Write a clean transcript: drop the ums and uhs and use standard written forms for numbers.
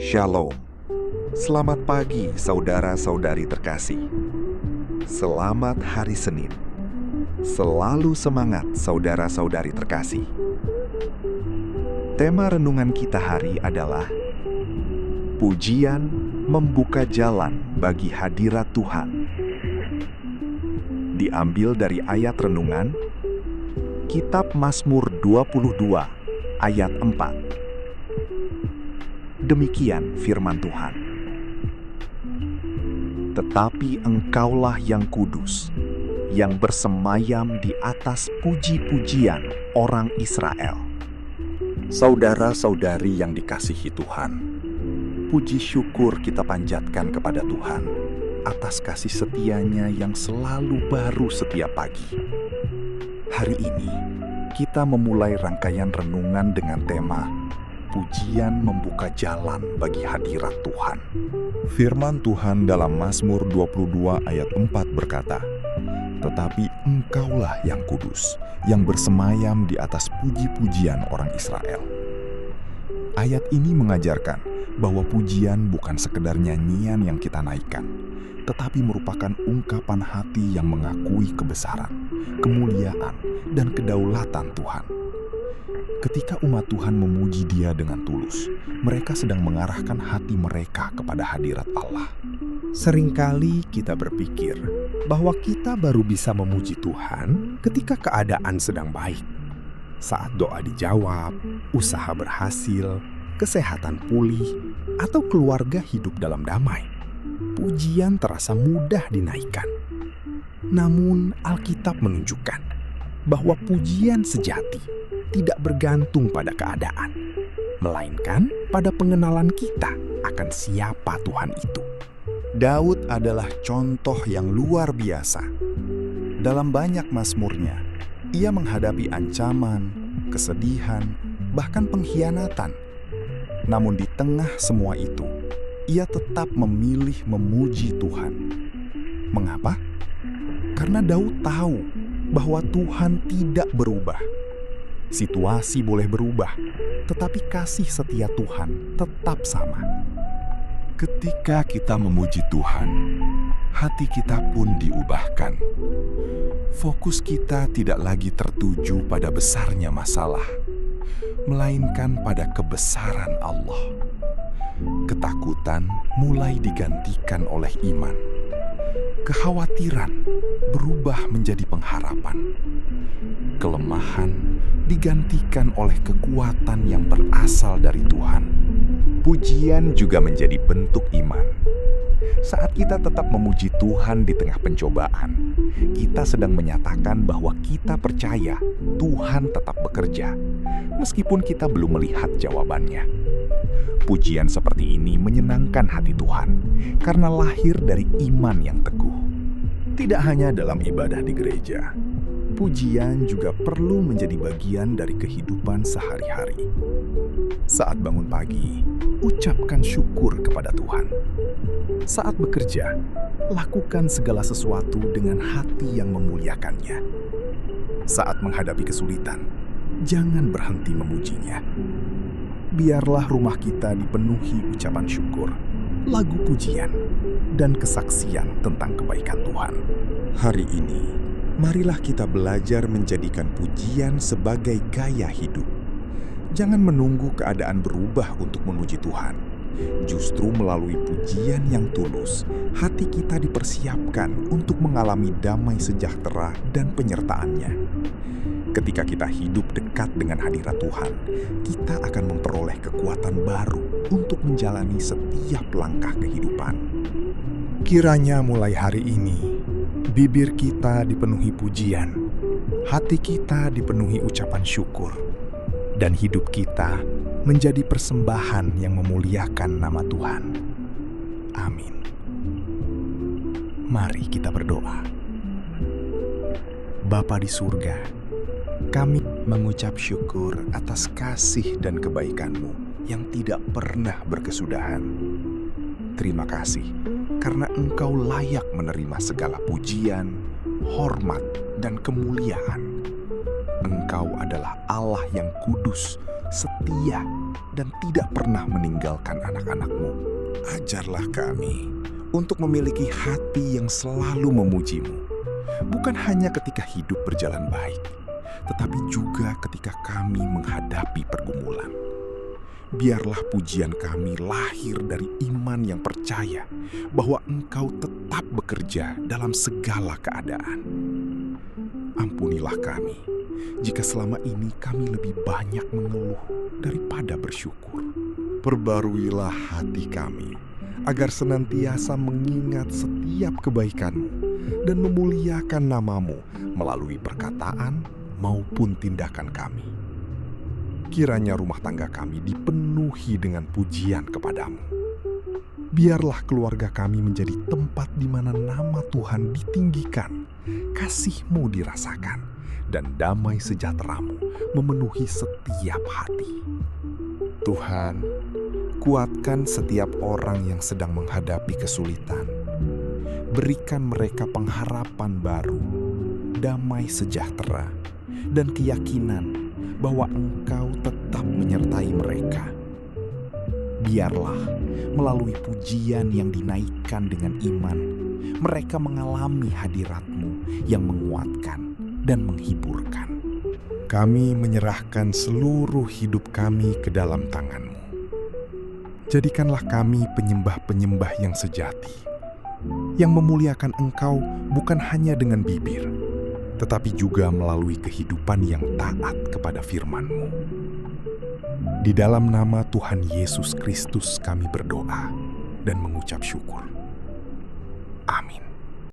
Shalom. Selamat pagi saudara-saudari terkasih. Selamat hari Senin. Selalu semangat saudara-saudari terkasih. Tema renungan kita hari adalah pujian membuka jalan bagi hadirat Tuhan. Diambil dari ayat renungan Kitab Mazmur 22 ayat 4. Demikian firman Tuhan. Tetapi Engkaulah yang kudus, yang bersemayam di atas puji-pujian orang Israel. Saudara-saudari yang dikasihi Tuhan, puji syukur kita panjatkan kepada Tuhan atas kasih setianya yang selalu baru setiap pagi. Hari ini, kita memulai rangkaian renungan dengan tema pujian membuka jalan bagi hadirat Tuhan. Firman Tuhan dalam Mazmur 22 ayat 4 berkata, "Tetapi Engkaulah yang kudus, yang bersemayam di atas puji-pujian orang Israel." Ayat ini mengajarkan bahwa pujian bukan sekedar nyanyian yang kita naikkan, tetapi merupakan ungkapan hati yang mengakui kebesaran, kemuliaan, dan kedaulatan Tuhan. Ketika umat Tuhan memuji Dia dengan tulus, mereka sedang mengarahkan hati mereka kepada hadirat Allah. Seringkali kita berpikir bahwa kita baru bisa memuji Tuhan ketika keadaan sedang baik. Saat doa dijawab, usaha berhasil, kesehatan pulih, atau keluarga hidup dalam damai. Pujian terasa mudah dinaikkan. Namun Alkitab menunjukkan bahwa pujian sejati tidak bergantung pada keadaan, melainkan pada pengenalan kita akan siapa Tuhan itu. Daud adalah contoh yang luar biasa. Dalam banyak mazmurnya, ia menghadapi ancaman, kesedihan, bahkan pengkhianatan. Namun di tengah semua itu, ia tetap memilih memuji Tuhan. Mengapa? Karena Daud tahu bahwa Tuhan tidak berubah. Situasi boleh berubah, tetapi kasih setia Tuhan tetap sama. Ketika kita memuji Tuhan, hati kita pun diubahkan. Fokus kita tidak lagi tertuju pada besarnya masalah, melainkan pada kebesaran Allah. Ketakutan mulai digantikan oleh iman. Kekhawatiran berubah menjadi pengharapan. Kelemahan digantikan oleh kekuatan yang berasal dari Tuhan. Pujian juga menjadi bentuk iman. Saat kita tetap memuji Tuhan di tengah pencobaan, kita sedang menyatakan bahwa kita percaya Tuhan tetap bekerja, meskipun kita belum melihat jawabannya. Pujian seperti ini menyenangkan hati Tuhan karena lahir dari iman yang teguh. Tidak hanya dalam ibadah di gereja, pujian juga perlu menjadi bagian dari kehidupan sehari-hari. Saat bangun pagi, ucapkan syukur kepada Tuhan. Saat bekerja, lakukan segala sesuatu dengan hati yang memuliakannya. Saat menghadapi kesulitan, jangan berhenti memujinya. Biarlah rumah kita dipenuhi ucapan syukur, lagu pujian, dan kesaksian tentang kebaikan Tuhan. Hari ini, marilah kita belajar menjadikan pujian sebagai gaya hidup. Jangan menunggu keadaan berubah untuk memuji Tuhan. Justru melalui pujian yang tulus, hati kita dipersiapkan untuk mengalami damai sejahtera dan penyertaan-Nya. Ketika kita hidup dekat dengan hadirat Tuhan, kita akan memperoleh kekuatan baru untuk menjalani setiap langkah kehidupan. Kiranya mulai hari ini, bibir kita dipenuhi pujian, hati kita dipenuhi ucapan syukur, dan hidup kita menjadi persembahan yang memuliakan nama Tuhan. Amin. Mari kita berdoa. Bapa di surga, kami mengucap syukur atas kasih dan kebaikan-Mu yang tidak pernah berkesudahan. Terima kasih karena Engkau layak menerima segala pujian, hormat, dan kemuliaan. Engkau adalah Allah yang kudus, setia setia dan tidak pernah meninggalkan anak-anak-Mu. Ajarlah kami untuk memiliki hati yang selalu memuji-Mu, bukan hanya ketika hidup berjalan baik, tetapi juga ketika kami menghadapi pergumulan. Biarlah pujian kami lahir dari iman yang percaya bahwa Engkau tetap bekerja dalam segala keadaan. Ampunilah kami jika selama ini kami lebih banyak mengeluh daripada bersyukur. Perbaruilah hati kami agar senantiasa mengingat setiap kebaikan-Mu dan memuliakan nama-Mu melalui perkataan maupun tindakan kami. Kiranya rumah tangga kami dipenuhi dengan pujian kepadamu. Biarlah keluarga kami menjadi tempat di mana nama Tuhan ditinggikan, kasih-Mu dirasakan, dan damai sejahtera-Mu memenuhi setiap hati. Tuhan, kuatkan setiap orang yang sedang menghadapi kesulitan. Berikan mereka pengharapan baru, damai sejahtera, dan keyakinan bahwa Engkau tetap menyertai mereka. Biarlah melalui pujian yang dinaikkan dengan iman, mereka mengalami hadirat-Mu yang menguatkan dan menghiburkan. Kami menyerahkan seluruh hidup kami ke dalam tangan-Mu. Jadikanlah kami penyembah-penyembah yang sejati, yang memuliakan Engkau bukan hanya dengan bibir, tetapi juga melalui kehidupan yang taat kepada firman-Mu. Di dalam nama Tuhan Yesus Kristus kami berdoa dan mengucap syukur. Amin.